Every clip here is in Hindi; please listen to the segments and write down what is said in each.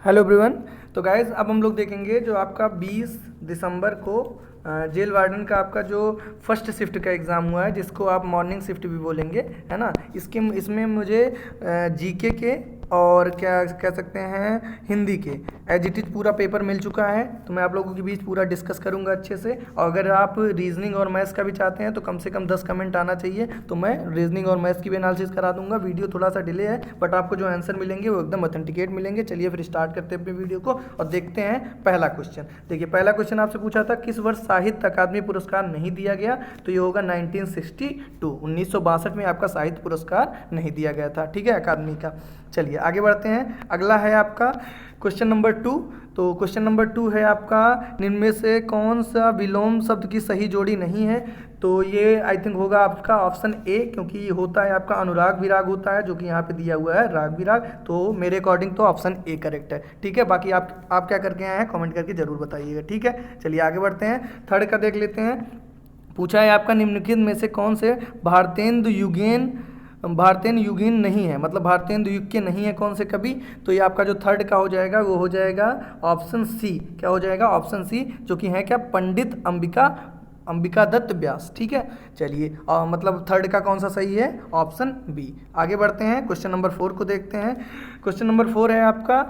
Hello everyone. तो गाइज अब हम लोग देखेंगे जो आपका 20 दिसंबर को जेल वार्डन का आपका जो फर्स्ट शिफ्ट का एग्ज़ाम हुआ है, जिसको आप मॉर्निंग शिफ्ट भी बोलेंगे, है ना। इसमें मुझे जीके के और क्या कह सकते हैं हिंदी के एज इट इज़ पूरा पेपर मिल चुका है। तो मैं आप लोगों के बीच पूरा डिस्कस करूंगा अच्छे से। और अगर आप रीजनिंग और मैथ्स का भी चाहते हैं तो कम से कम 10 कमेंट आना चाहिए, तो मैं रीजनिंग और मैथ्स की भी एनालिसिस करा दूंगा। वीडियो थोड़ा सा डिले है बट आपको जो आंसर मिलेंगे वो एकदम ऑथेंटिकेट मिलेंगे। चलिए फिर स्टार्ट करते हैं अपने वीडियो को और देखते हैं पहला क्वेश्चन। देखिए पहला क्वेश्चन आपसे पूछा था किस वर्ष साहित्य अकादमी पुरस्कार नहीं दिया गया, तो ये होगा 1962। 1962 में आपका साहित्य पुरस्कार नहीं दिया गया था, ठीक है, अकादमी का। चलिए आगे बढ़ते हैं। अगला है आपका क्वेश्चन नंबर 2। तो क्वेश्चन नंबर 2 है आपका निम्न में से कौन सा विलोम शब्द की सही जोड़ी नहीं है। तो ये आई थिंक होगा आपका ऑप्शन ए, क्योंकि ये होता है आपका अनुराग विराग होता है, जो कि यहाँ पे दिया हुआ है राग विराग। तो मेरे अकॉर्डिंग तो ऑप्शन ए करेक्ट है, ठीक है। बाकी आप क्या करके आए हैं कमेंट करके जरूर बताइएगा, ठीक है। चलिए आगे बढ़ते हैं, थर्ड का देख लेते हैं। पूछा है आपका निम्नलिखित में से कौन से भारतेंदु युगीन नहीं है, मतलब भारतेंदु युग के नहीं है कौन से कवि। तो ये आपका जो थर्ड का हो जाएगा वो हो जाएगा ऑप्शन सी। क्या हो जाएगा ऑप्शन सी, जो कि है क्या पंडित अंबिका दत्त व्यास, ठीक है। चलिए मतलब थर्ड का कौन सा सही है, ऑप्शन बी। आगे बढ़ते हैं, क्वेश्चन नंबर 4 को देखते हैं। क्वेश्चन नंबर 4 है आपका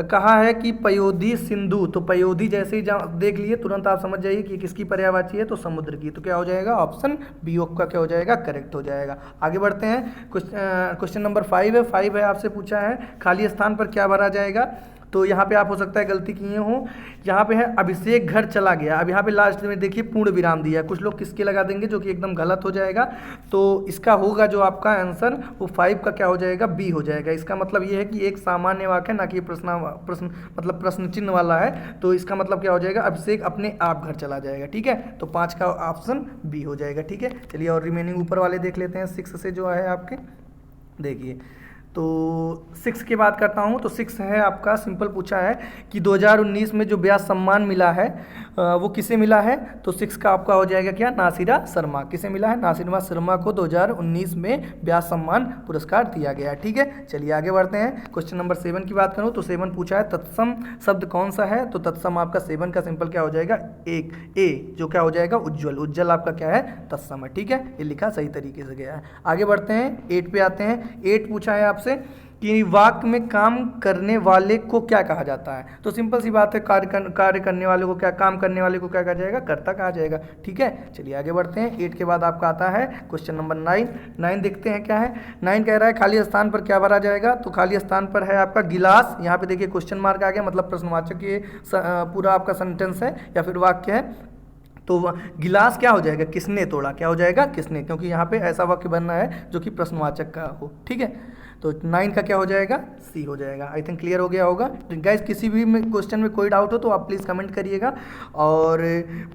कहा है कि पयोधी सिंधु। तो पयोधी जैसे ही देख लिए तुरंत आप समझ जाइए कि किसकी पर्यायवाची है, तो समुद्र की। तो क्या हो जाएगा ऑप्शन बी का क्या हो जाएगा, करेक्ट हो जाएगा। आगे बढ़ते हैं, क्वेश्चन नंबर 5 है आपसे पूछा है खाली स्थान पर क्या भरा जाएगा। तो यहाँ पे आप हो सकता है गलती किए हो, यहाँ पे है अभिषेक घर चला गया। अब यहाँ पे लास्ट में देखिए पूर्ण विराम दिया है, कुछ लोग किसके लगा देंगे जो कि एकदम गलत हो जाएगा। तो इसका होगा जो आपका आंसर वो 5 का क्या हो जाएगा, बी हो जाएगा। इसका मतलब ये है कि एक सामान्य वाक्य ना कि प्रश्न मतलब प्रश्न चिन्ह वाला है। तो इसका मतलब क्या हो जाएगा, अभिषेक अपने आप घर चला जाएगा, ठीक है। तो 5 का ऑप्शन बी हो जाएगा, ठीक है। चलिए और रिमेनिंग ऊपर वाले देख लेते हैं। 6 से जो है आपके देखिए, तो 6 की बात करता हूँ। तो 6 है आपका सिंपल पूछा है कि 2019 में जो व्यास सम्मान मिला है वो किसे मिला है। तो 6 का आपका हो जाएगा क्या, नासिरा शर्मा। किसे मिला है, नासिरा शर्मा को 2019 में व्यास सम्मान पुरस्कार दिया गया है, ठीक है। चलिए आगे बढ़ते हैं। क्वेश्चन नंबर 7 की बात करूँ तो 7 पूछा है तत्सम शब्द कौन सा है। तो तत्सम आपका 7 का सिंपल क्या हो जाएगा, एक ए, जो क्या हो जाएगा उज्ज्वल। उज्ज्वल आपका क्या है, तत्सम है, ठीक है। ये लिखा सही तरीके से गया है। आगे बढ़ते हैं, 8 पे आते हैं। 8 पूछा है आपसे कि वाक्य में काम करने वाले को क्या कहा जाता है। तो सिंपल सी बात है, कार्य करने वाले को क्या, काम करने वाले को क्या कहा जाएगा, कर्ता कहा जाएगा, ठीक है। चलिए आगे बढ़ते हैं। 8 के बाद आपका आता है क्वेश्चन नंबर 9। 9 देखते हैं क्या है। 9 कह रहा है खाली स्थान पर क्या भरा जाएगा। तो खाली स्थान पर है आपका गिलास। यहाँ पे देखिए क्वेश्चन मार्क आ गया, मतलब प्रश्नवाचक ये पूरा आपका सेंटेंस है या फिर वाक्य है। तो गिलास क्या हो जाएगा, किसने तोड़ा, क्या हो जाएगा किसने, क्योंकि यहाँ पे ऐसा वाक्य बनना है जो कि प्रश्नवाचक का हो, ठीक है। तो 9 का क्या हो जाएगा, सी हो जाएगा। आई थिंक क्लियर हो गया होगा। गाइस किसी भी क्वेश्चन में कोई डाउट हो तो आप प्लीज़ कमेंट करिएगा और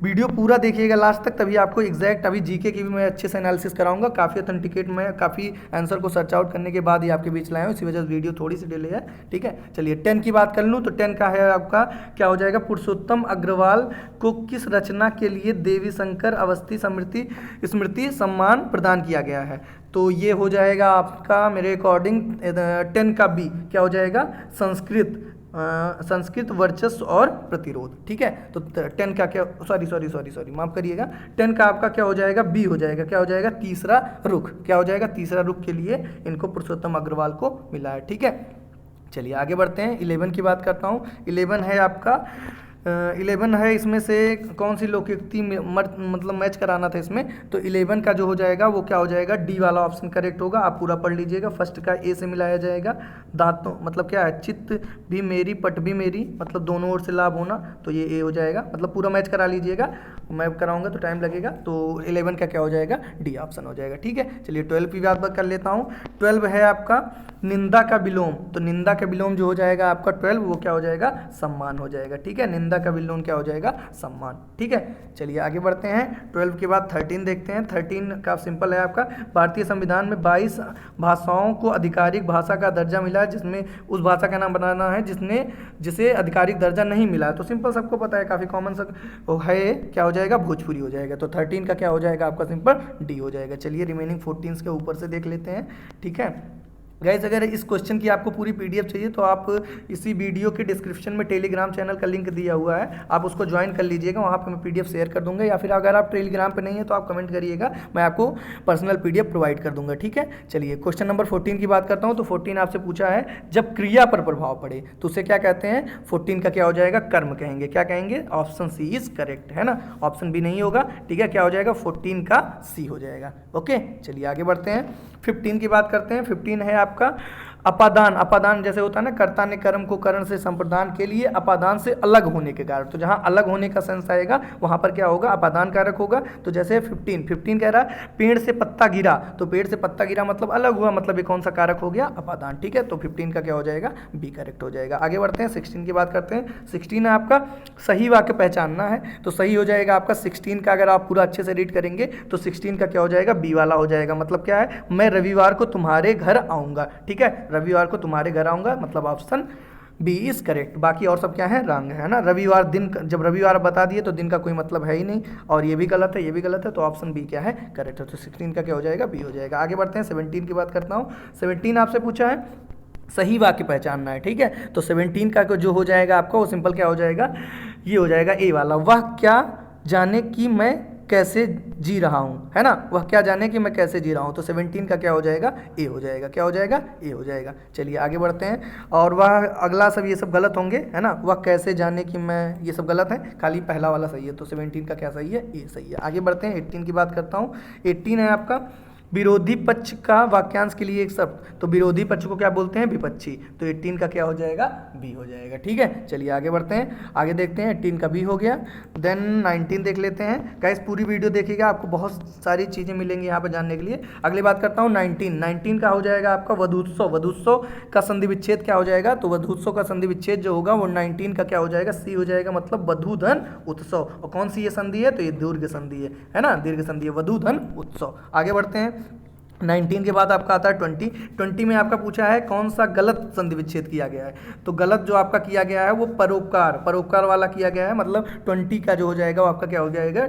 वीडियो पूरा देखिएगा लास्ट तक, तभी आपको एग्जैक्ट अभी जीके की भी मैं अच्छे से एनालिसिस कराऊंगा। काफ़ी ऑथेंटिकेट में काफ़ी आंसर को सर्च आउट करने के बाद ही आपके बीच लाया हूँ, इसी वजह से वीडियो थोड़ी सी डिले है, ठीक है। चलिए 10 की बात कर लूँ तो 10 का है आपका क्या हो जाएगा, पुरुषोत्तम अग्रवाल को किस रचना के लिए देवी शंकर अवस्थी स्मृति सम्मान प्रदान किया गया है। तो ये हो जाएगा आपका मेरे अकॉर्डिंग 10 का बी, क्या हो जाएगा, संस्कृत वर्चस्व और प्रतिरोध, ठीक है। तो 10 का क्या, सॉरी माफ करिएगा, 10 का आपका क्या हो जाएगा, बी हो जाएगा। क्या हो जाएगा, तीसरा रुख। क्या हो जाएगा, तीसरा रुख के लिए इनको पुरुषोत्तम अग्रवाल को मिला है, ठीक है। चलिए आगे बढ़ते हैं। 11 की बात करता हूँ। 11 है आपका 11 है, इसमें से कौन सी लोकोक्ति मतलब मैच कराना था इसमें। तो 11 का जो हो जाएगा वो क्या हो जाएगा, डी वाला ऑप्शन करेक्ट होगा। आप पूरा पढ़ लीजिएगा। फर्स्ट का ए से मिलाया जाएगा। दांतों मतलब क्या है, चित्त भी मेरी पट भी मेरी, मतलब दोनों ओर से लाभ होना, तो ये ए हो जाएगा। मतलब पूरा मैच करा लीजिएगा, मैं कराऊंगा तो टाइम लगेगा। तो 11 का क्या हो जाएगा, डी ऑप्शन हो जाएगा, ठीक है। चलिए 12 की बात कर लेता हूँ। 12 है आपका निंदा का विलोम। तो निंदा का विलोम जो हो जाएगा आपका 12, वो क्या हो जाएगा, सम्मान हो जाएगा, ठीक है। निंदा का विलोम क्या हो जाएगा, सम्मान, ठीक है। चलिए आगे बढ़ते हैं। 12 के बाद 13 देखते हैं। 13 का सिंपल है आपका भारतीय संविधान में 22 भाषाओं को आधिकारिक भाषा का दर्जा मिला है, जिसमें उस भाषा का नाम बनाना है जिसे आधिकारिक दर्जा नहीं मिला है। तो सिंपल सबको पता है, काफ़ी कॉमन सा है, क्या हो जाएगा, भोजपुरी हो जाएगा। तो 13 का क्या हो जाएगा आपका सिंपल डी हो जाएगा। चलिए रिमेनिंग 14 के ऊपर से देख लेते हैं, ठीक है। गाइस अगर इस क्वेश्चन की आपको पूरी पीडीएफ चाहिए तो आप इसी वीडियो के डिस्क्रिप्शन में टेलीग्राम चैनल का लिंक दिया हुआ है, आप उसको ज्वाइन कर लीजिएगा, वहाँ पे मैं पीडीएफ शेयर कर दूंगा, या फिर अगर आप टेलीग्राम पे नहीं है तो आप कमेंट करिएगा, मैं आपको पर्सनल पीडीएफ प्रोवाइड कर दूंगा, ठीक है। चलिए क्वेश्चन नंबर 14 की बात करता हूँ। तो 14 आपसे पूछा है जब क्रिया पर प्रभाव पड़े तो उसे क्या कहते हैं, 14 का क्या हो जाएगा, कर्म कहेंगे। क्या कहेंगे, ऑप्शन सी इज करेक्ट, है ना, ऑप्शन बी नहीं होगा, ठीक है। क्या हो जाएगा, 14 का सी हो जाएगा। ओके चलिए आगे बढ़ते हैं, 15 की बात करते हैं। 15 है आपका अपादान। अपादान जैसे होता है ना, कर्ता ने कर्म को करण से संप्रदान के लिए अपादान से अलग होने के कारण, तो जहाँ अलग होने का सेंस आएगा वहाँ पर क्या होगा, अपादान कारक होगा। तो जैसे 15 कह रहा है पेड़ से पत्ता गिरा, तो पेड़ से पत्ता गिरा मतलब अलग हुआ, मतलब ये कौन सा कारक हो गया, अपादान, ठीक है। तो 15 का क्या हो जाएगा, बी करेक्ट हो जाएगा। आगे बढ़ते हैं, 16 की बात करते हैं। 16 है आपका सही वाक्य पहचानना है, तो सही हो जाएगा आपका 16 का, अगर आप पूरा अच्छे से रीड करेंगे तो 16 का क्या हो जाएगा, बी वाला हो जाएगा। मतलब क्या है, मैं रविवार को तुम्हारे घर आऊँगा, ठीक है, रविवार को तुम्हारे घर आऊँगा, मतलब ऑप्शन बी इज करेक्ट। बाकी और सब क्या है, रंग है ना, रविवार दिन, जब रविवार बता दिए तो दिन का कोई मतलब है ही नहीं, और ये भी गलत है, ये भी गलत है, तो ऑप्शन बी क्या है, करेक्ट है। तो 16 का क्या हो जाएगा, बी हो जाएगा। आगे बढ़ते हैं, 17 की बात करता हूँ। 17 आपसे पूछा है सही वाक्य पहचानना है, ठीक है। तो 17 का जो हो जाएगा आपका, वो सिंपल क्या हो जाएगा, ये हो जाएगा ए वाला, वह क्या जाने कि मैं कैसे जी रहा हूँ, है ना, वह क्या जाने कि मैं कैसे जी रहा हूँ। तो 17 का क्या हो जाएगा, ए हो जाएगा। क्या हो जाएगा, ए हो जाएगा। चलिए आगे बढ़ते हैं, और वह अगला सब ये सब गलत होंगे, है ना, वह कैसे जाने कि मैं, ये सब गलत है, खाली पहला वाला सही है। तो 17 का क्या सही है, ए सही है। आगे बढ़ते हैं, 18 की बात करता हूँ। 18 है आपका विरोधी पक्ष का वाक्यांश के लिए एक शब्द, तो विरोधी पक्ष को क्या बोलते हैं, विपक्षी। तो 18 का क्या हो जाएगा, बी हो जाएगा, ठीक है। चलिए आगे बढ़ते हैं, आगे देखते हैं, 18 का बी हो गया। देन 19 देख लेते हैं। गाइस पूरी वीडियो देखिएगा, आपको बहुत सारी चीज़ें मिलेंगी यहाँ पर जानने के लिए। अगली बात करता हूँ 19 का हो जाएगा आपका वधूत्सव। वधूत्सव का संधि विच्छेद क्या हो जाएगा, तो वधूत्सव का संधि विच्छेद जो होगा वो 19 का क्या हो जाएगा, सी हो जाएगा, मतलब वधू धन उत्सव। और कौन सी ये संधि है, तो ये दीर्घ संधि है ना, दीर्घ संधि है, वधू धन उत्सव। आगे बढ़ते हैं, 19 के बाद आपका आता है 20 में आपका पूछा है कौन सा गलत संधि विच्छेद किया गया है। तो गलत जो आपका किया गया है वो परोपकार वाला किया गया है, मतलब 20 का जो हो जाएगा वो आपका क्या हो जाएगा,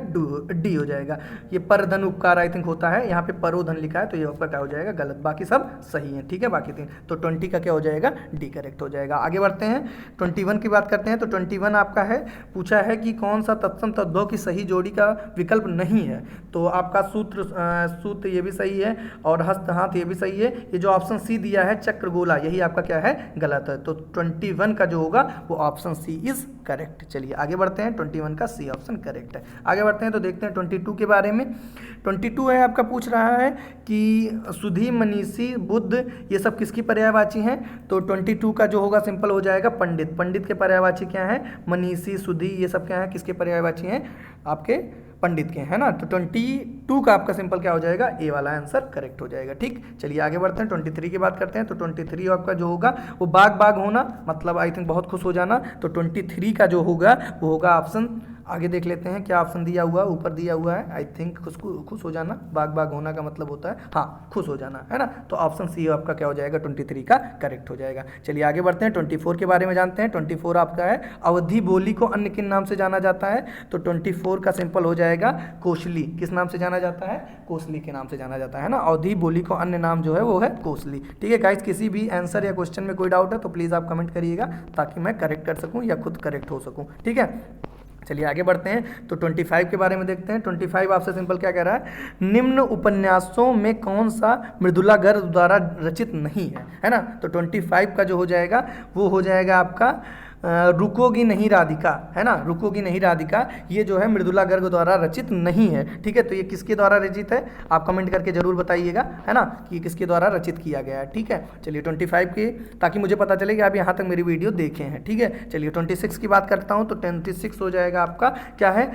डी हो जाएगा। ये पर धन उपकार आई थिंक होता है, यहाँ पे परो धन लिखा है, तो ये आपका क्या हो जाएगा, गलत। बाकी सब सही है, ठीक है, बाकी 3। तो 20 का क्या हो जाएगा, डी करेक्ट हो जाएगा। आगे बढ़ते हैं, 21 की बात करते हैं। तो 21 आपका है, पूछा है कि कौन सा तत्सम तद्भव की सही जोड़ी का विकल्प नहीं है। तो आपका सूत्र ये भी सही है, और हस्त हाथ ये भी सही है। ये जो ऑप्शन सी दिया है चक्र गोला, यही आपका क्या है, गलत है। तो 21 का जो होगा वो ऑप्शन सी इज करेक्ट। चलिए आगे बढ़ते हैं, 21 का सी ऑप्शन करेक्ट है। आगे बढ़ते हैं तो देखते हैं 22 के बारे में। 22 है आपका, पूछ रहा है कि सुधी, मनीषी, बुद्ध, ये सब किसकी पर्यायवाची हैं। तो 22 का जो होगा सिंपल हो जाएगा पंडित। पंडित के पर्यायवाची क्या है, मनीषी, सुधी, ये सब क्या है, किसके पर्यायवाची हैं, आपके पंडित के, है ना। तो 22 का आपका सिंपल क्या हो जाएगा, ए वाला आंसर करेक्ट हो जाएगा, ठीक। चलिए आगे बढ़ते हैं, 23 की बात करते हैं। तो 23 आपका जो होगा वो बाग होना, मतलब आई थिंक बहुत खुश हो जाना। तो 23 का जो होगा वो होगा ऑप्शन, आगे देख लेते हैं क्या ऑप्शन दिया हुआ, ऊपर दिया हुआ है, आई थिंक खुश हो जाना। बाग होना का मतलब होता है हाँ, खुश हो जाना, है ना। तो ऑप्शन सी आपका क्या हो जाएगा, 23 का करेक्ट हो जाएगा। चलिए आगे बढ़ते हैं, 24 के बारे में जानते हैं। 24 आपका है अवधि बोली को अन्य किन नाम से जाना जाता है। तो 24 का सिंपल हो जाएगा कोसली। किस नाम से जाना जाता है, कोसली के नाम से जाना जाता है ना। अवधि बोली को अन्य नाम जो है वो है कोसली, ठीक है। गाइस किसी भी आंसर या क्वेश्चन में कोई डाउट है तो प्लीज़ आप कमेंट करिएगा, ताकि मैं करेक्ट कर सकूँ या खुद करेक्ट हो सकूँ, ठीक है। चलिए आगे बढ़ते हैं, तो 25 के बारे में देखते हैं। 25 आपसे सिंपल क्या कह रहा है, निम्न उपन्यासों में कौन सा मृदुला गर्ग द्वारा रचित नहीं है ना। तो 25 का जो हो जाएगा वो हो जाएगा आपका रुकोगी नहीं राधिका, है ना, रुकोगी नहीं राधिका, ये जो है मृदुला गर्ग द्वारा रचित नहीं है, ठीक है। तो ये किसके द्वारा रचित है, आप कमेंट करके जरूर बताइएगा, है ना, कि किसके द्वारा रचित किया गया है, ठीक है। चलिए 25 की, ताकि मुझे पता चले कि आप यहाँ तक मेरी वीडियो देखे हैं, ठीक है। चलिए 26 की बात करता हूँ। तो 26 हो जाएगा आपका क्या है,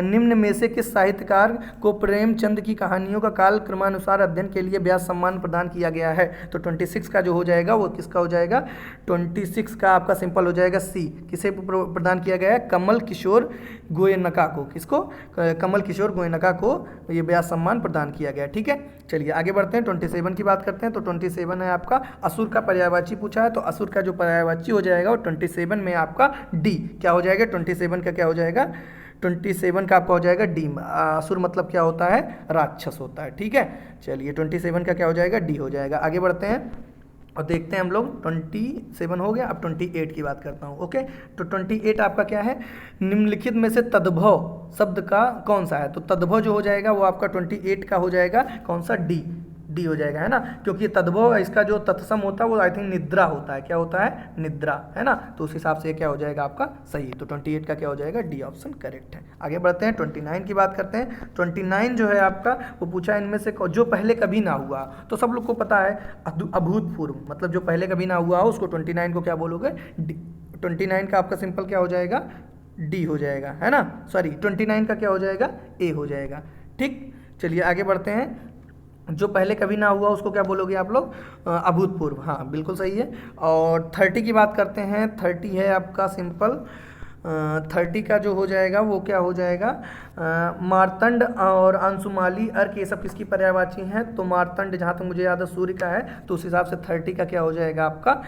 निम्न में से किस साहित्यकार को प्रेमचंद की कहानियों का काल क्रमानुसार अध्ययन के लिए व्यास सम्मान प्रदान किया गया है। तो 26 का जो हो जाएगा वो किसका हो जाएगा, 26 का आपका सिंपल हो जाएगा सी। किसे प्रदान किया गया है, कमल किशोर गोयनका को। किसको, कमल किशोर गोयनका को ये व्यास सम्मान प्रदान किया गया, ठीक है। चलिए आगे बढ़ते हैं, 27 की बात करते हैं। तो 27 है आपका असुर का पर्यायवाची पूछा है। तो असुर का जो पर्यायवाची हो जाएगा वो 27 में आपका डी क्या हो जाएगा, 27 का क्या हो जाएगा, 27 का आपका हो जाएगा डी। असुर मतलब क्या होता है, राक्षस होता है, ठीक है। चलिए 27 का क्या हो जाएगा, डी हो जाएगा। आगे बढ़ते हैं, और देखते हैं हम लोग 27 हो गया। अब 28 की बात करता हूँ। ओके, तो 28 आपका क्या है, निम्नलिखित में से तद्भव शब्द का कौन सा है। तो तद्भव जो हो जाएगा वो आपका 28 का हो जाएगा कौन सा, डी हो जाएगा, है ना, क्योंकि तद्भव इसका जो तत्सम होता है वो आई थिंक निद्रा होता है। क्या होता है, निद्रा, है ना, तो उस हिसाब से क्या हो जाएगा आपका सही। तो 28 का क्या हो जाएगा, डी ऑप्शन करेक्ट है। आगे बढ़ते हैं, 29 की बात करते हैं। 29 जो है आपका वो पूछा इनमें से जो पहले कभी ना हुआ। तो सब लोग को पता है अभूतपूर्व, मतलब जो पहले कभी ना हुआ हो उसको 29 को क्या बोलोगे, डी। 29 का आपका सिंपल क्या हो जाएगा, डी हो जाएगा, है ना, सॉरी 29 का क्या हो जाएगा, ए हो जाएगा। ठीक, चलिए आगे बढ़ते हैं। जो पहले कभी ना हुआ उसको क्या बोलोगे आप लोग, अभूतपूर्व, हाँ बिल्कुल सही है। और 30 की बात करते हैं। 30 है आपका सिंपल, 30 का जो हो जाएगा वो क्या हो जाएगा, मार्तंड और अंशुमाली अर्क ये सब किसकी पर्यायवाची हैं। तो मार्तंड जहाँ तक मुझे याद है सूर्य का है, तो उस हिसाब से 30 का क्या हो जाएगा आपका,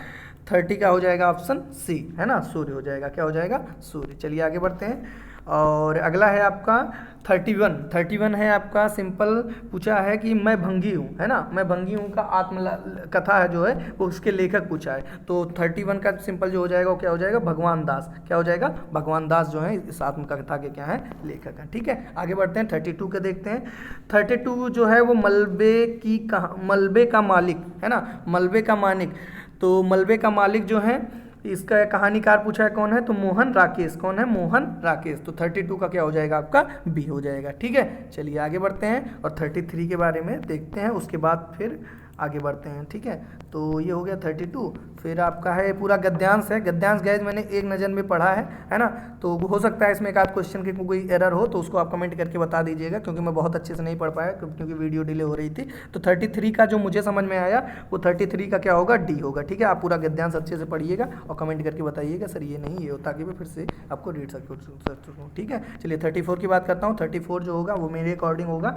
30 का हो जाएगा ऑप्शन सी, है ना, सूर्य हो जाएगा। क्या हो जाएगा, सूर्य। चलिए आगे बढ़ते हैं। और अगला है आपका 31। 31 है आपका सिंपल, पूछा है कि मैं भंगी हूँ, है ना, मैं भंगी हूँ का आत्मकथा है जो है वो उसके लेखक पूछा है। तो 31 का सिंपल जो हो जाएगा वो क्या हो जाएगा, भगवान दास। क्या हो जाएगा, भगवान दास जो है इस आत्मकथा के क्या है, लेखक हैं। ठीक है, आगे बढ़ते हैं, 32 के देखते हैं। 32 जो है वो मलबे का मालिक, है ना, मलबे का मालिक। तो मलबे का मालिक जो है इसका कहानीकार पूछा है कौन है, तो मोहन राकेश। कौन है, मोहन राकेश। तो 32 का क्या हो जाएगा आपका, बी हो जाएगा। ठीक है, चलिए आगे बढ़ते हैं और 33 के बारे में देखते हैं, उसके बाद फिर आगे बढ़ते हैं। ठीक है, तो ये हो गया 32। फिर आपका है पूरा गद्यांश है। गद्यांश गैज मैंने एक नज़र में पढ़ा है ना, तो हो सकता है इसमें एक आध क्वेश्चन के कोई एरर हो तो उसको आप कमेंट करके बता दीजिएगा, क्योंकि मैं बहुत अच्छे से नहीं पढ़ पाया क्योंकि वीडियो डिले हो रही थी। तो 33 का जो मुझे समझ में आया वो 33 का क्या होगा, डी होगा। ठीक है, आप पूरा गद्यांश अच्छे से पढ़िएगा और कमेंट करके बताइएगा सर ये नहीं ये हो, ताकि मैं फिर से आपको रीड सकूँ। ठीक है, चलिए 34 की बात करता हूँ। 34 जो होगा वो मेरे अकॉर्डिंग होगा,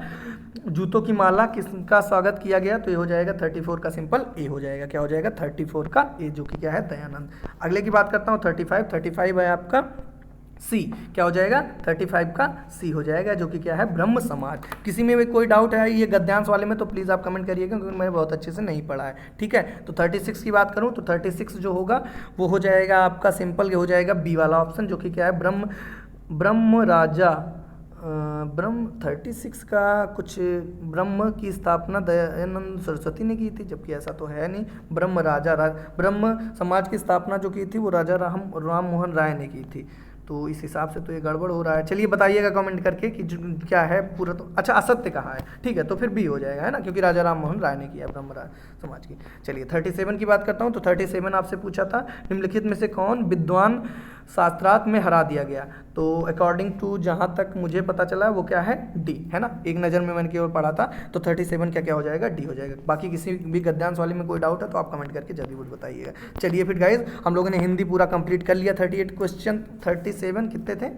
जूतों की माला किसका स्वागत किया गया, तो ये हो जाएगा 34 का सिंपल ए हो जाएगा। क्या हो जाएगा, 34 का ए, जो कि क्या है, दयानंद। अगले की बात करता हूँ 35। 35 है आपका सी। क्या हो जाएगा, 35 का सी हो जाएगा, जो कि क्या है, ब्रह्म समाज। किसी में भी कोई डाउट है ये गद्यांश वाले में तो प्लीज़ आप कमेंट करिएगा, क्योंकि मैंने बहुत अच्छे से नहीं पढ़ा है। ठीक है, तो 36 की बात करूँ तो 36 जो होगा वो हो जाएगा आपका सिंपल हो जाएगा बी वाला ऑप्शन, जो कि क्या है, ब्रह्म राजा। ब्रह्म 36 का कुछ, ब्रह्म की स्थापना दयानंद सरस्वती ने की थी, जबकि ऐसा तो है नहीं। ब्रह्म समाज की स्थापना जो की थी वो राजा राम मोहन राय ने की थी। तो इस हिसाब से तो ये गड़बड़ हो रहा है। चलिए बताइएगा कमेंट करके कि क्या है पूरा, तो अच्छा असत्य कहा है। ठीक है, तो फिर बी हो जाएगा, है ना, क्योंकि राजा राम मोहन राय ने किया ब्रह्म समाज की। चलिए 37 की बात करता हूँ। तो 37 आपसे पूछा था, निम्नलिखित में से कौन विद्वान शास्त्रार्थ में हरा दिया गया। तो अकॉर्डिंग टू जहाँ तक मुझे पता चला वो क्या है, डी, है ना, एक नज़र में मैंने केवल पढ़ा था। तो 37 क्या हो जाएगा, डी हो जाएगा। बाकी किसी भी गद्यांश वाले में कोई डाउट है तो आप कमेंट करके जल्दी बताइएगा। चलिए फिर गाइज हम लोगों ने हिंदी पूरा कंप्लीट कर लिया। 38 क्वेश्चन, 37 कितने थे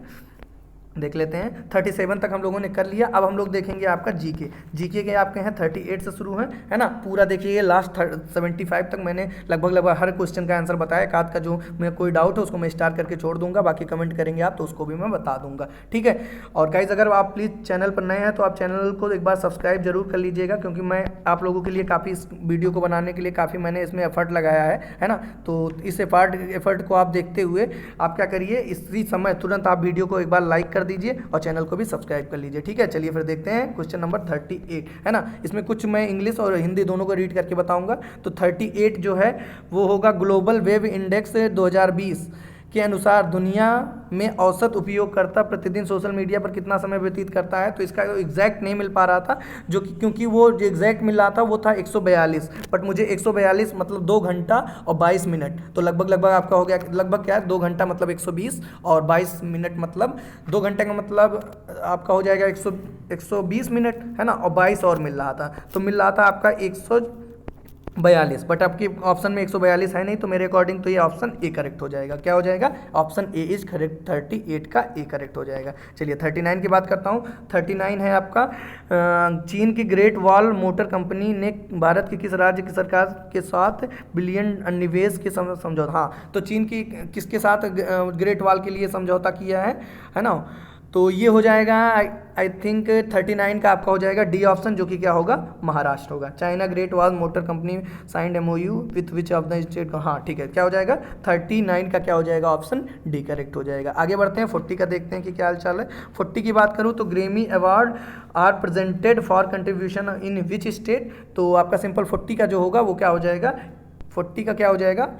देख लेते हैं। 37 तक हम लोगों ने कर लिया। अब हम लोग देखेंगे आपका जीके के आपके हैं 38 से शुरू हैं, है ना, पूरा देखिए लास्ट 75 तक मैंने लगभग हर क्वेश्चन का आंसर बताया। एक आध का जो मैं कोई डाउट है उसको मैं स्टार करके छोड़ दूंगा, बाकी कमेंट करेंगे आप तो उसको भी मैं बता दूंगा। ठीक है, और गाइज अगर आप प्लीज़ चैनल पर नए हैं तो आप चैनल को एक बार सब्सक्राइब जरूर कर लीजिएगा, क्योंकि मैं आप लोगों के लिए काफ़ी इस वीडियो को बनाने के लिए काफ़ी मैंने इसमें एफर्ट लगाया है ना। तो इस एफर्ट को आप देखते हुए आप क्या करिए, इसी समय तुरंत आप वीडियो को एक बार लाइक कर दीजिए और चैनल को भी सब्सक्राइब कर लीजिए। ठीक है, चलिए फिर देखते हैं क्वेश्चन नंबर 38, है ना। इसमें कुछ मैं इंग्लिश और हिंदी दोनों को रीड करके बताऊंगा। तो 38 जो है वो होगा, ग्लोबल वेब इंडेक्स 2020 के अनुसार दुनिया में औसत उपयोगकर्ता प्रतिदिन सोशल मीडिया पर कितना समय व्यतीत करता है। तो इसका एग्जैक्ट नहीं मिल पा रहा था, जो कि क्योंकि वो जो एग्जैक्ट मिल रहा था वो था 142, बट मुझे 142 मतलब 2 घंटा और 22 मिनट। तो लगभग आपका हो गया, लगभग क्या है, 2 घंटा मतलब 120 और 22 मिनट मतलब 2 घंटे का मतलब आपका हो जाएगा 120 मिनट, है ना, और 22 और मिल रहा था। तो मिल रहा था आपका 142, बट आपकी ऑप्शन में 142 है नहीं, तो मेरे अकॉर्डिंग तो ये ऑप्शन ए करेक्ट हो जाएगा। क्या हो जाएगा, ऑप्शन ए इज करेक्ट, 38 का ए करेक्ट हो जाएगा। चलिए 39 की बात करता हूँ। 39 है आपका, चीन की ग्रेट वॉल मोटर कंपनी ने भारत की किस राज्य की सरकार के साथ बिलियन निवेश के समझौता, हाँ, तो चीन की किसके साथ ग्रेट वॉल के लिए समझौता किया है ना, तो ये हो जाएगा आई थिंक 39 का आपका हो जाएगा डी ऑप्शन, जो कि क्या होगा, महाराष्ट्र होगा। China great was motor company signed MOU with which of the state, हाँ ठीक है, क्या हो जाएगा 39 का क्या हो जाएगा, ऑप्शन डी करेक्ट हो जाएगा। आगे बढ़ते हैं 40 का, देखते हैं कि क्या हाल चाल है। 40 की बात करूँ तो Grammy award are presented for contribution in which state, तो आपका सिंपल 40 का जो होगा वो क्या हो जाएगा, 40 का क्या हो जाएगा,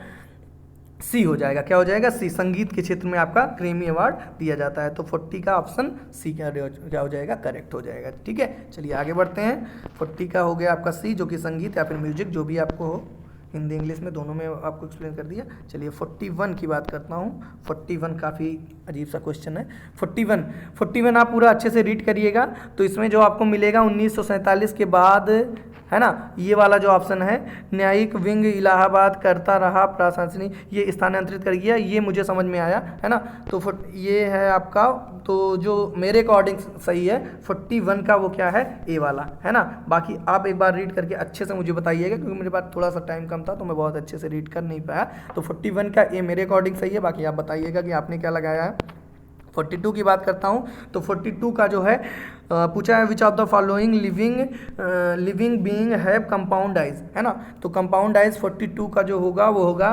सी हो जाएगा। क्या हो जाएगा, सी, संगीत के क्षेत्र में आपका ग्रैमी अवार्ड दिया जाता है। तो 40 का ऑप्शन सी क्या हो जाएगा, करेक्ट हो जाएगा। ठीक है, चलिए आगे बढ़ते हैं। 40 का हो गया आपका सी, जो कि संगीत या फिर म्यूजिक, जो भी आपको हो, हिंदी इंग्लिश में दोनों में आपको एक्सप्लेन कर दिया। चलिए 41 की बात करता हूँ। 41 काफ़ी अजीब सा क्वेश्चन है। 41 आप पूरा अच्छे से रीड करिएगा, तो इसमें जो आपको मिलेगा 1947 के बाद, है ना, ये वाला जो ऑप्शन है, न्यायिक विंग इलाहाबाद करता रहा प्रशासनिक, ये स्थानांतरित कर गया, ये मुझे समझ में आया, है ना। तो ये है आपका, तो जो मेरे अकॉर्डिंग सही है 41 का वो क्या है, ए वाला, है ना। बाकी आप एक बार रीड करके अच्छे से मुझे बताइएगा, क्योंकि मेरे पास थोड़ा सा टाइम कम था तो मैं बहुत अच्छे से रीड कर नहीं पाया। तो 41 का ए मेरे अकॉर्डिंग सही है, बाकी आप बताइएगा कि आपने क्या लगाया है। 42 की बात करता हूँ तो 42 का जो है पूछा है which of the following living being have compound eyes, है ना। तो कंपाउंड आइज 42 का जो होगा वो होगा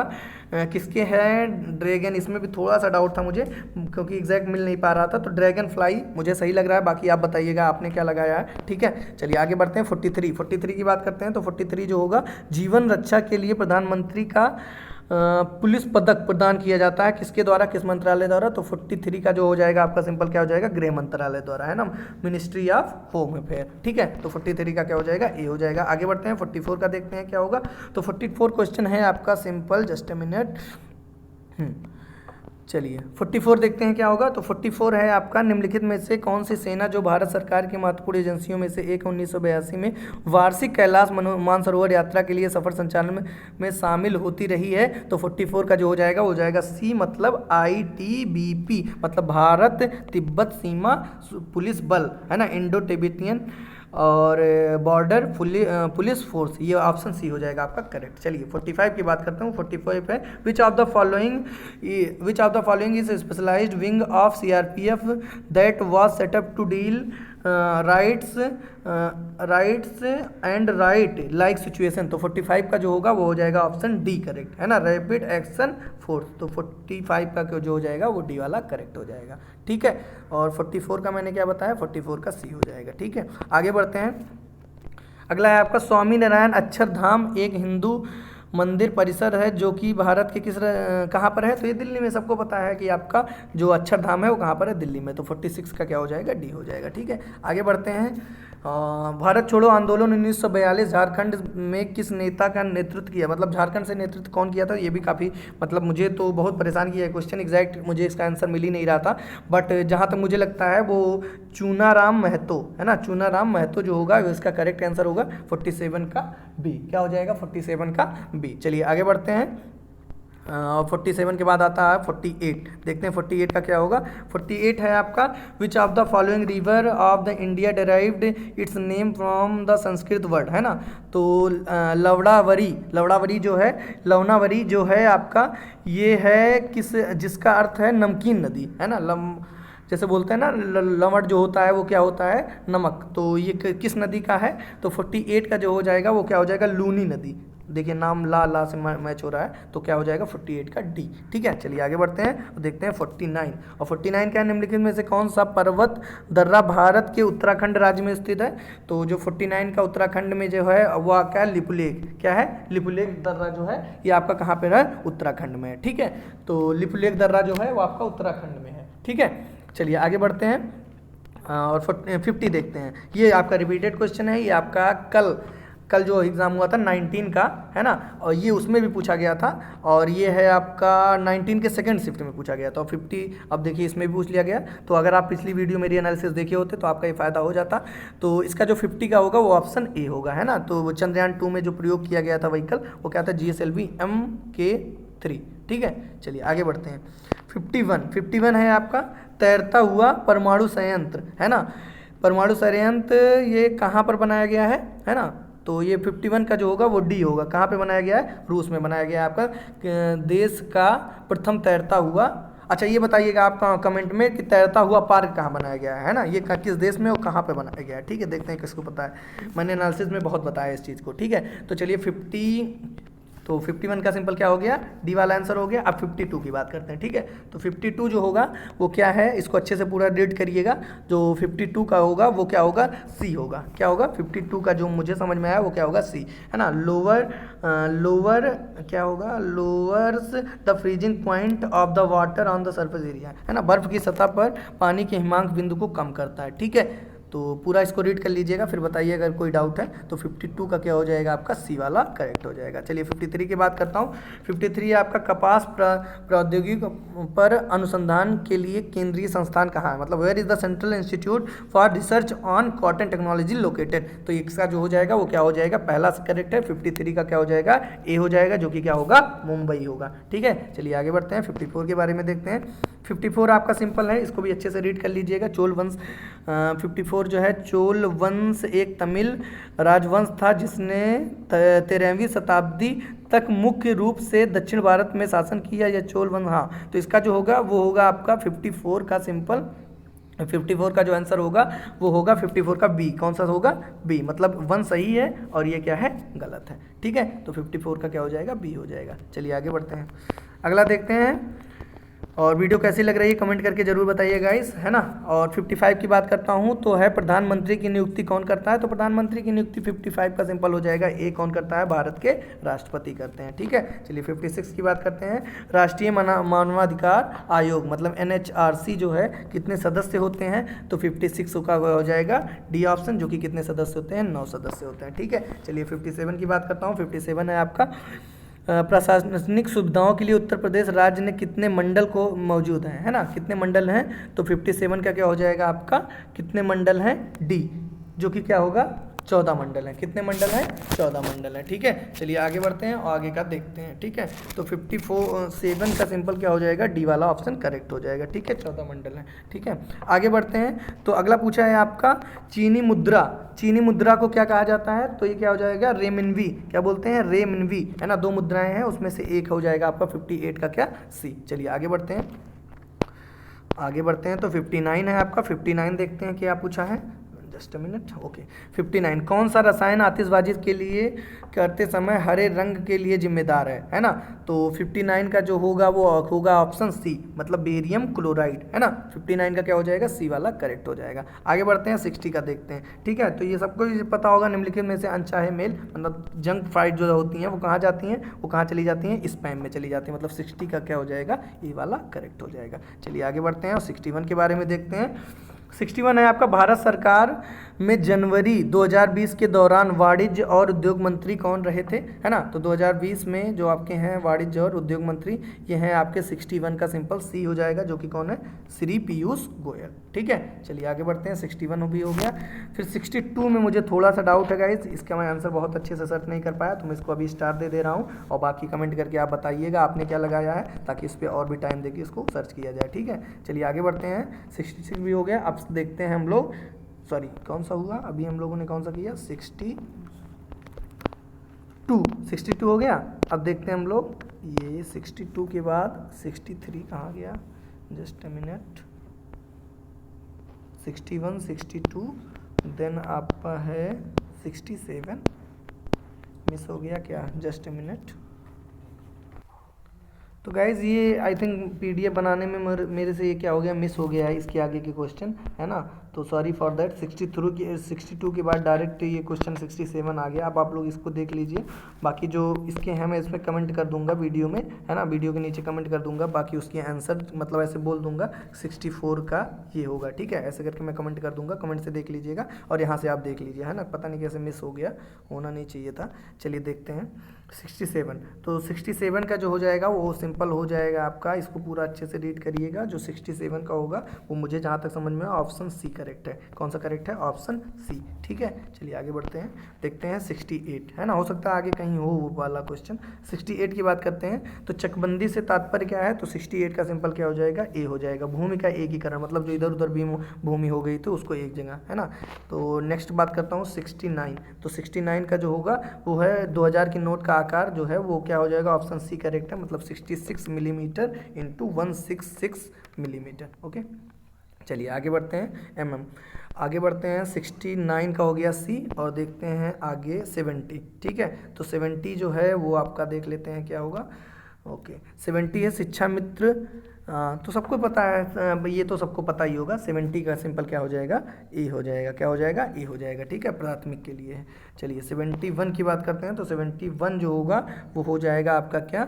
किसके हैं, ड्रैगन। इसमें भी थोड़ा सा डाउट था मुझे, क्योंकि एग्जैक्ट मिल नहीं पा रहा था, तो ड्रैगन फ्लाई मुझे सही लग रहा है। बाकी आप बताइएगा आपने क्या लगाया है। ठीक है, चलिए आगे बढ़ते हैं। 43 की बात करते हैं। तो 43 जो होगा, जीवन रक्षा के लिए प्रधानमंत्री का पुलिस पदक प्रदान किया जाता है, किसके द्वारा, किस मंत्रालय द्वारा। तो 43 का जो हो जाएगा आपका सिंपल क्या हो जाएगा, गृह मंत्रालय द्वारा, है ना, मिनिस्ट्री ऑफ होम अफेयर। ठीक है, तो 43 का क्या हो जाएगा, ए हो जाएगा। आगे बढ़ते हैं 44 का, देखते हैं क्या होगा। तो 44 क्वेश्चन है आपका सिंपल, जस्ट ए मिनट। चलिए 44 देखते हैं क्या होगा। तो 44 है आपका, निम्नलिखित में से कौन सी सेना जो भारत सरकार की महत्वपूर्ण एजेंसियों में से एक 1982 में वार्षिक कैलाश मानसरोवर यात्रा के लिए सफर संचालन में शामिल होती रही है। तो 44 का जो हो जाएगा वो हो जाएगा सी, मतलब ITBP, मतलब भारत तिब्बत सीमा पुलिस बल, है ना, इंडो टिबेटियन और बॉर्डर पुलिस फोर्स, ये ऑप्शन सी हो जाएगा आपका करेक्ट। चलिए 45 की बात करता हूँ। 45 है which of the following is specialised wing of CRPF that was set up to deal riots and riot like situation. तो 45 का जो होगा वो हो जाएगा ऑप्शन डी करेक्ट, है ना, रैपिड एक्शन फोर्स। तो 45 का जो हो जाएगा वो डी वाला करेक्ट हो जाएगा। ठीक है, और 44 का मैंने क्या बताया, 44 का सी हो जाएगा। ठीक है, आगे बढ़ते हैं। अगला है आपका स्वामी नारायण अक्षरधाम, एक हिंदू मंदिर परिसर है जो कि भारत के कहाँ पर है। तो ये दिल्ली में, सबको पता है कि आपका जो अक्षरधाम है वो कहाँ पर है, दिल्ली में। तो 46 का क्या हो जाएगा, डी हो जाएगा। ठीक है, आगे बढ़ते हैं। भारत छोड़ो आंदोलन 1942 झारखंड में किस नेता का नेतृत्व किया, मतलब झारखंड से नेतृत्व कौन किया था। ये भी काफ़ी, मतलब मुझे तो बहुत परेशान किया है क्वेश्चन, एग्जैक्ट मुझे इसका आंसर मिल ही नहीं रहा था, बट जहाँ तक मुझे लगता है वो चूनाराम महतो, है ना, चूनाराम महतो जो होगा इसका करेक्ट आंसर होगा 47 का बी। क्या हो जाएगा, 47 का बी। चलिए आगे बढ़ते हैं। 47 के बाद आता है 48, देखते हैं 48 का क्या होगा। 48 है आपका विच of the following river of the India derived it's name from the Sanskrit word, है ना। तो लवणावरी जो है आपका, ये है जिसका अर्थ है नमकीन नदी, है ना। जैसे बोलते हैं ना, लवण जो होता है वो क्या होता है, नमक। तो ये किस नदी का है। तो 48 का जो हो जाएगा वो क्या हो जाएगा, लूनी नदी। देखिए नाम ला से मैच हो रहा है, तो क्या हो जाएगा 48 का डी। ठीक है, चलिए आगे बढ़ते हैं और देखते हैं 49। और 49 क्या है, निम्नलिखित में से कौन सा पर्वत दर्रा भारत के उत्तराखंड राज्य में स्थित है। तो जो 49 का उत्तराखंड में जो है वो क्या है, लिपुलेख, क्या है, लिपुलेख दर्रा जो है ये आपका कहाँ पे है, उत्तराखंड में है। ठीक है, तो लिपुलेख दर्रा जो है वो आपका उत्तराखंड में है। ठीक है, चलिए आगे बढ़ते हैं और 50 देखते हैं। ये आपका रिपीटेड क्वेश्चन है, ये आपका कल जो एग्ज़ाम हुआ था 19 का, है ना, और ये उसमें भी पूछा गया था, और ये है आपका 19 के सेकंड शिफ्ट में पूछा गया था। और 50 अब देखिए इसमें भी पूछ लिया गया। तो अगर आप पिछली वीडियो मेरी एनालिसिस देखे होते तो आपका ये फ़ायदा हो जाता। तो इसका जो 50 का होगा वो ऑप्शन ए होगा, है ना। तो चंद्रयान 2 में जो प्रयोग किया गया था व्हीकल वो क्या था, GSLV MK3। ठीक है, चलिए आगे बढ़ते हैं। 51 है आपका तैरता हुआ परमाणु संयंत्र, है ना। परमाणु संयंत्र ये कहाँ पर बनाया गया है ना। तो ये 51 का जो होगा वो डी होगा। कहाँ पे बनाया गया है, रूस में बनाया गया है आपका। देश का प्रथम तैरता हुआ अच्छा ये बताइएगा आप कमेंट में कि तैरता हुआ पार्क कहाँ बनाया गया है ना, ये किस देश में और कहाँ पे बनाया गया है, ठीक है। देखते हैं किसको पता है, मैंने एनालिसिस में बहुत बताया इस चीज़ को, ठीक है। तो चलिए 51 का सिंपल क्या हो गया, डी वाला आंसर हो गया। अब 52 की बात करते हैं, ठीक है। तो 52 जो होगा वो क्या है, इसको अच्छे से पूरा रीड करिएगा। जो 52 का होगा वो क्या होगा, सी होगा। क्या होगा 52 का, जो मुझे समझ में आया वो क्या होगा, सी, है ना। लोअर क्या होगा, lowers the freezing point of the water on the surface area, है ना, बर्फ की सतह पर पानी के हिमांक बिंदु को कम करता है, ठीक है। तो पूरा इसको रीड कर लीजिएगा, फिर बताइए अगर कोई डाउट है। तो 52 का क्या हो जाएगा, आपका सी वाला करेक्ट हो जाएगा। चलिए 53 की बात करता हूँ। 53 आपका कपास प्रौद्योगिकी पर अनुसंधान के लिए केंद्रीय संस्थान कहाँ है, मतलब where is the central institute for research on cotton technology located. तो इसका जो हो जाएगा वो क्या हो जाएगा, पहला करेक्ट है। 53 का क्या हो जाएगा, ए हो जाएगा, जो कि क्या होगा, मुंबई होगा, ठीक है। चलिए आगे बढ़ते हैं, 54 के बारे में देखते हैं। 54 आपका सिंपल है, इसको भी अच्छे से रीड कर लीजिएगा। चोल वंश 54 जो है, चोल वंश एक तमिल राजवंश था जिसने 13वीं शताब्दी तक मुख्य रूप से दक्षिण भारत में शासन किया। या चोल वंश, हाँ, तो इसका जो होगा वो होगा आपका 54 का सिंपल, 54 का जो आंसर होगा वो होगा 54 का बी। कौन सा होगा, बी, मतलब 1 सही है और ये क्या है, गलत है, ठीक है। तो 54 का क्या हो जाएगा, बी हो जाएगा। चलिए आगे बढ़ते हैं, अगला देखते हैं। और वीडियो कैसी लग रही है कमेंट करके जरूर बताइए गाइस, है ना। और 55 की बात करता हूँ तो है प्रधानमंत्री की नियुक्ति कौन करता है। तो प्रधानमंत्री की नियुक्ति 55 का सिंपल हो जाएगा, ए कौन करता है, भारत के राष्ट्रपति करते हैं, ठीक है। चलिए 56 की बात करते हैं। राष्ट्रीय मानवाधिकार आयोग मतलब NHRC जो है कितने सदस्य होते हैं। तो 56 का हो जाएगा डी ऑप्शन, जो कि कितने सदस्य होते हैं, 9 सदस्य होते हैं, ठीक है। चलिए 57 की बात करता हूँ। 57 है आपका प्रशासनिक सुविधाओं के लिए उत्तर प्रदेश राज्य ने कितने मंडल को मौजूद हैं, है ना, कितने मंडल हैं। तो 57 का क्या हो जाएगा आपका, कितने मंडल हैं, डी, जो कि क्या होगा, 14 मंडल हैं। कितने मंडल हैं, 14 मंडल हैं, ठीक है। चलिए आगे बढ़ते हैं और आगे का देखते हैं, ठीक है। तो 57 का सिंपल क्या हो जाएगा, डी वाला ऑप्शन करेक्ट हो जाएगा, ठीक है, 14 मंडल हैं, ठीक है। आगे बढ़ते हैं, तो अगला पूछा है आपका चीनी मुद्रा। चीनी मुद्रा को क्या कहा जाता है। तो ये क्या हो जाएगा, रेमिनवी, क्या बोलते हैं, रेमिनवी, है ना। 2 मुद्राएं हैं, उसमें से एक हो जाएगा आपका 58 का क्या, सी। चलिए आगे बढ़ते हैं, आगे बढ़ते हैं। तो 59 है आपका, 59 देखते हैं क्या पूछा है, जस्ट अ मिनट, ओके। 59 कौन सा रसायन आतिशबाजी के लिए करते समय हरे रंग के लिए जिम्मेदार है ना। तो 59 का जो होगा वो होगा ऑप्शन सी, मतलब बेरियम क्लोराइड, है ना। 59 का क्या हो जाएगा, सी वाला करेक्ट हो जाएगा। आगे बढ़ते हैं, 60 का देखते हैं, ठीक है। तो ये सबको पता होगा, निम्नलिखित में से अनचाहे मेल मतलब जंक फ्राइड जो होती हैं वो कहाँ जाती हैं, वो कहाँ चली जाती हैं, स्पैम में चली जाती हैं, मतलब 60 का क्या हो जाएगा, ये वाला करेक्ट हो जाएगा। चलिए आगे बढ़ते हैं और 61 के बारे में देखते हैं। 61 है आपका, भारत सरकार में जनवरी 2020 के दौरान वाणिज्य और उद्योग मंत्री कौन रहे थे, है ना। तो 2020 में जो आपके हैं वाणिज्य और उद्योग मंत्री, ये हैं आपके 61 का सिंपल सी हो जाएगा, जो कि कौन है, श्री पीयूष गोयल, ठीक है। चलिए आगे बढ़ते हैं, 61 भी हो गया। फिर 62 में मुझे थोड़ा सा डाउट है गाइस, इसका मैं आंसर बहुत अच्छे से सर्च नहीं कर पाया, तो मैं इसको अभी स्टार दे रहा हूँ और बाकी कमेंट करके आप बताइएगा आपने क्या लगाया है, ताकि इस पर और भी टाइम देके इसको सर्च किया जाए, ठीक है। चलिए आगे बढ़ते हैं, 66 भी हो गया। अब देखते हैं हम लोग, सॉरी कौन सा हुआ अभी हम लोगों ने, कौन सा किया, 62 हो गया। अब देखते हैं हम लोग, ये 62 के बाद 63 कहाँ गया, जस्ट अ मिनट, 61 62 देन आपका है 67, मिस हो गया क्या, जस्ट अ मिनट। तो गाइज़ ये आई थिंक PDF बनाने में मेरे से ये क्या हो गया, मिस हो गया है इसके आगे के क्वेश्चन, है ना। तो सॉरी फॉर दैट। 62 के बाद डायरेक्ट ये क्वेश्चन 67 आ गया। अब आप लोग इसको देख लीजिए, बाकी जो इसके हैं मैं इसमें कमेंट कर दूंगा वीडियो में, है ना, वीडियो के नीचे कमेंट कर दूंगा, बाकी उसके आंसर मतलब ऐसे बोल दूंगा 64 का ये होगा, ठीक है। ऐसे करके मैं कमेंट कर दूंगा, कमेंट से देख लीजिएगा और यहाँ से आप देख लीजिए, है ना, पता नहीं कैसे मिस हो गया, होना नहीं चाहिए था। चलिए देखते हैं 67। तो 67 का जो हो जाएगा वो सिंपल हो जाएगा आपका, इसको पूरा अच्छे से रीड करिएगा। जो 67 का होगा वो मुझे जहाँ तक समझ में ऑप्शन सी करेक्ट है। कौन सा करेक्ट है, ऑप्शन सी, ठीक है। चलिए आगे बढ़ते हैं, देखते हैं 68, है ना, हो सकता है आगे कहीं हो वो वाला क्वेश्चन। 68 की बात करते हैं, तो चकबंदी से तात्पर्य क्या है। तो 68 का सिंपल क्या हो जाएगा, ए हो जाएगा। भूमि का एकीकरण मतलब जो इधर उधर भी भूमि हो गई तो उसको एक जगह, है ना। तो नेक्स्ट बात करता हूँ 69। तो 69 का जो होगा वो है 2000 की नोट का आकार जो है वो क्या हो जाएगा, ऑप्शन सी करेक्ट है, मतलब 66 166 मिलीमीटर इंटू 166 मिलीमीटर। ओके, चलिए आगे बढ़ते हैं। आगे बढ़ते हैं, 69 का हो गया सी, और देखते हैं आगे 70। ठीक है, तो 70 जो है वो आपका देख लेते हैं क्या होगा। ओके, 70 है शिक्षा मित्र। तो सबको पता है, ये तो सबको पता ही होगा। 70 का सिंपल क्या हो जाएगा, ए हो जाएगा। क्या हो जाएगा, ए हो जाएगा। ठीक है, प्राथमिक के लिए है। चलिए 71 की बात करते हैं। तो 71 जो होगा वो हो जाएगा आपका क्या,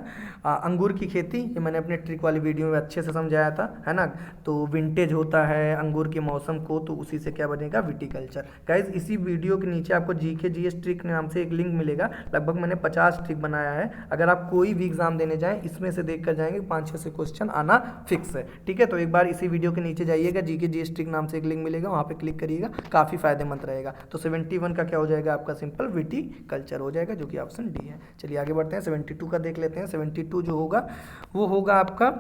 अंगूर की खेती। ये मैंने अपने ट्रिक वाली वीडियो में अच्छे से समझाया था, है ना। तो विंटेज होता है अंगूर के मौसम को, तो उसी से क्या बनेगा, विटिकल्चर। गाइज इसी वीडियो के नीचे आपको जीके जीएस ट्रिक नाम से एक लिंक मिलेगा। लगभग मैंने 50 ट्रिक बनाया है। अगर आप कोई भी एग्जाम देने जाएँ, इसमें से देख कर जाएंगे 5-6 से क्वेश्चन आना फिक्स है। ठीक है, तो एक बार इसी वीडियो के नीचे जाइएगा, जीके जीएस ट्रिक नाम से एक लिंक मिलेगा, वहाँ पे क्लिक करिएगा, काफ़ी फायदेमंद रहेगा। तो 71 का क्या हो जाएगा आपका, सिंपल विटिकल्चर हो जाएगा, जो कि ऑप्शन डी है। चलिए आगे बढ़ते हैं, 72 का देख लेते हैं। 72 जो होगा वो होगा आपका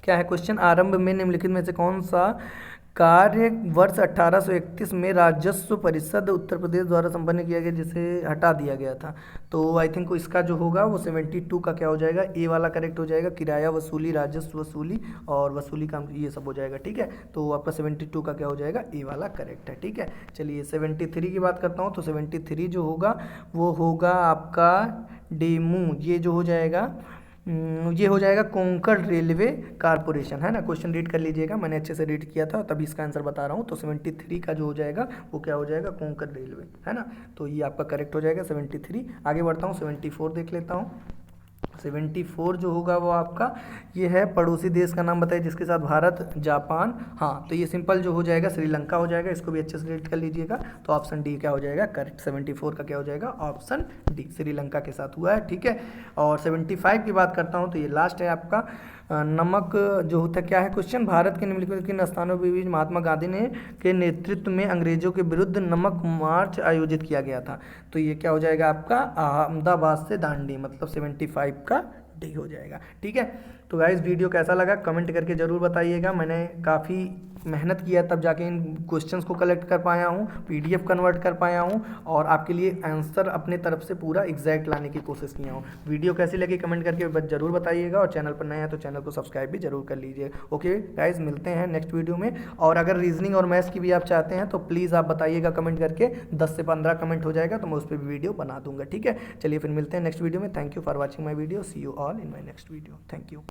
क्या है क्वेश्चन, आरंभ में निम्नलिखित में से कौन सा कार्य वर्ष 1831 में राजस्व परिषद उत्तर प्रदेश द्वारा संपन्न किया गया, जिसे हटा दिया गया था। तो आई थिंक इसका जो होगा वो 72 का क्या हो जाएगा, ए वाला करेक्ट हो जाएगा। किराया वसूली, राजस्व वसूली और वसूली काम, ये सब हो जाएगा। ठीक है, तो आपका 72 का क्या हो जाएगा, ए वाला करेक्ट है। ठीक है, चलिए 73 की बात करता हूँ। तो 73 जो होगा वो होगा आपका डेमू, ये जो हो जाएगा ये हो जाएगा कोंकण रेलवे कारपोरेशन, है ना। क्वेश्चन रीड कर लीजिएगा, मैंने अच्छे से रीड किया था तभी इसका आंसर बता रहा हूँ। तो 73 का जो हो जाएगा वो क्या हो जाएगा, कोंकण रेलवे, है ना। तो ये आपका करेक्ट हो जाएगा 73। आगे बढ़ता हूँ, 74 देख लेता हूँ। 74 जो होगा वो आपका ये है, पड़ोसी देश का नाम बताइए जिसके साथ भारत, जापान, हाँ तो ये सिंपल जो हो जाएगा श्रीलंका हो जाएगा। इसको भी अच्छे से रीड कर लीजिएगा। तो ऑप्शन डी क्या हो जाएगा करेक्ट, 74 का क्या हो जाएगा, ऑप्शन डी, श्रीलंका के साथ हुआ है। ठीक है, और 75 की बात करता हूँ तो ये लास्ट है आपका नमक जो होता क्या है क्वेश्चन, भारत के निम्नलिखित किन स्थानों के बीच महात्मा गांधी ने के नेतृत्व में अंग्रेजों के विरुद्ध नमक मार्च आयोजित किया गया था। तो ये क्या हो जाएगा आपका अहमदाबाद से दांडी, मतलब 75 का डी हो जाएगा। ठीक है, तो गाइस वीडियो कैसा लगा कमेंट करके ज़रूर बताइएगा। मैंने काफ़ी मेहनत किया तब जाके इन क्वेश्चंस को कलेक्ट कर पाया हूँ, पीडीएफ कन्वर्ट कर पाया हूँ और आपके लिए आंसर अपने तरफ से पूरा एग्जैक्ट लाने की कोशिश किया हूँ। वीडियो कैसी लगी कमेंट करके ज़रूर बताइएगा, और चैनल पर नए हैं तो चैनल को सब्सक्राइब भी जरूर कर लीजिए। ओके गाइज, मिलते हैं नेक्स्ट वीडियो में। और अगर रीजनिंग और मैथ्स की भी आप चाहते हैं तो प्लीज़ आप बताइएगा कमेंट करके, 10 से 15 कमेंट हो जाएगा तो मैं उस पर भी वीडियो बना दूंगा। ठीक है, चलिए फिर मिलते हैं नेक्स्ट वीडियो में। Thank you for watching my video, see you all in my next video. Thank you.